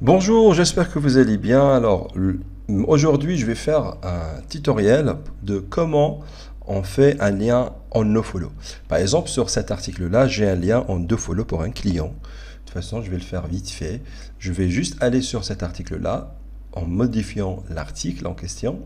Bonjour, j'espère que vous allez bien. Aujourd'hui, je vais faire un tutoriel de comment on fait un lien en nofollow. Par exemple, sur cet article-là, j'ai un lien en nofollow pour un client. De toute façon, je vais le faire vite fait. Je vais juste aller sur cet article-là en modifiant l'article en question.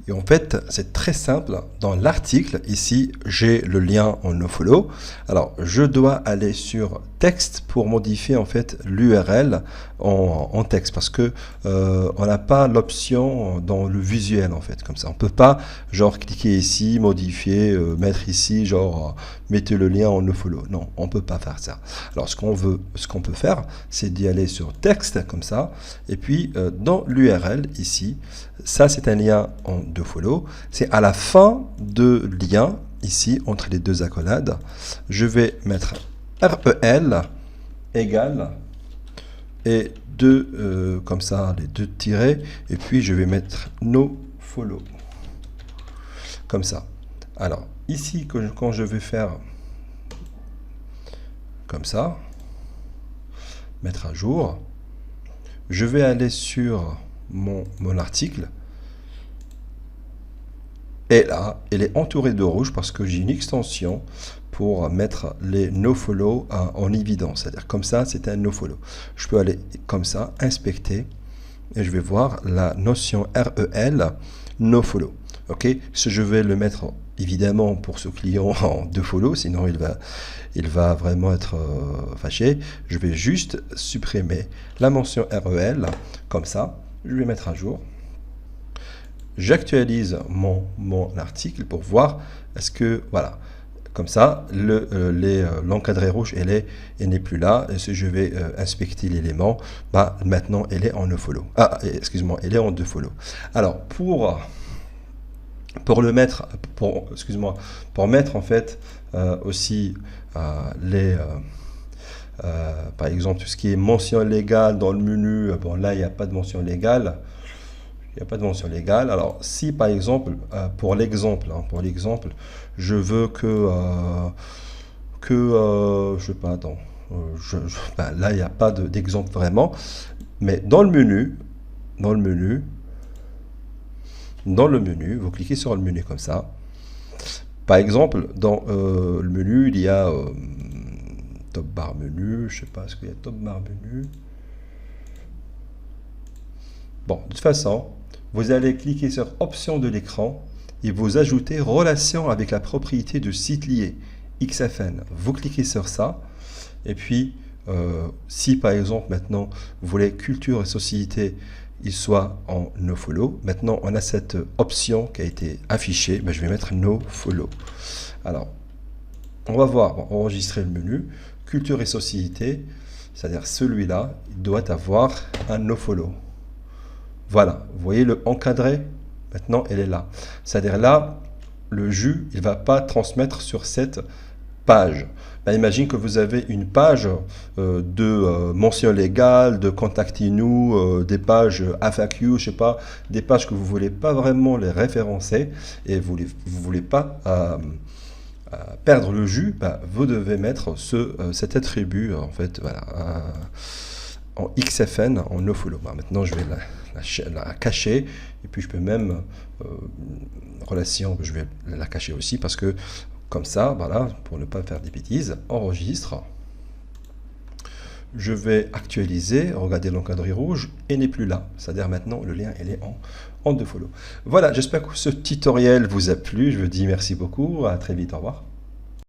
Et en fait, c'est très simple. Dans l'article, ici, j'ai le lien en nofollow. Alors, je dois aller sur texte pour modifier en fait l'URL en texte parce que on n'a pas l'option dans le visuel en fait comme ça. On peut pas genre cliquer ici, modifier, mettre ici genre mettez le lien en nofollow. Non, on peut pas faire ça. Alors, ce qu'on peut faire, c'est d'y aller sur texte comme ça et puis dans l'URL ici, ça c'est un lien en nofollow. C'est à la fin de lien ici entre les deux accolades, je vais mettre REL égale et deux comme ça les deux tirets et puis je vais mettre nofollow comme ça. Alors ici quand je vais faire comme ça, mettre à jour, je vais aller sur mon article. Et là, elle est entourée de rouge parce que j'ai une extension pour mettre les nofollow en évidence. C'est-à-dire comme ça, c'est un nofollow. Je peux aller comme ça, inspecter, et je vais voir la notion REL nofollow. Ok, je vais le mettre évidemment pour ce client en nofollow, sinon il va vraiment être fâché. Je vais juste supprimer la mention REL comme ça. Je vais mettre à jour. J'actualise mon article pour voir est-ce que, voilà, comme ça, l'encadré rouge, elle n'est plus là. Et si je vais inspecter l'élément, bah, maintenant, elle est en nofollow. Ah, excuse-moi, elle est en nofollow. Alors, pour le mettre, pour mettre en fait aussi par exemple, tout ce qui est mention légale dans le menu, bon là, il n'y a pas de mention légale. Il n'y a pas de mention légale. Alors, si par exemple, pour l'exemple, je veux je sais pas, attends, ben, là, il n'y a pas d'exemple vraiment, mais dans le menu, vous cliquez sur le menu comme ça. Par exemple, dans le menu, il y a top bar menu, je sais pas, est-ce qu'il y a top bar menu? Bon, de toute façon, vous allez cliquer sur Options de l'écran et vous ajoutez Relation avec la propriété de site lié, XFN. Vous cliquez sur ça et puis si par exemple maintenant vous voulez culture et société il soit en nofollow, maintenant on a cette option qui a été affichée, ben, je vais mettre nofollow. Alors, on va voir, bon, enregistrer le menu, culture et société, c'est-à-dire celui-là, il doit avoir un nofollow. Voilà, vous voyez le encadré, maintenant elle est là. C'est-à-dire là, le jus, il ne va pas transmettre sur cette page. Ben, imagine que vous avez une page de mention légale, de contactez-nous, des pages FAQ, je sais pas, des pages que vous ne voulez pas vraiment les référencer et vous ne voulez pas perdre le jus, ben, vous devez mettre cet attribut en fait, voilà, en XFN, en nofollow. Ben, maintenant, je vais la cacher et puis je peux même relation, je vais la cacher aussi parce que comme ça, voilà, pour ne pas faire des bêtises, enregistre. Je vais actualiser, regardez l'encadré rouge et n'est plus là. C'est-à-dire maintenant le lien il est en nofollow. Voilà, j'espère que ce tutoriel vous a plu. Je vous dis merci beaucoup, à très vite, au revoir.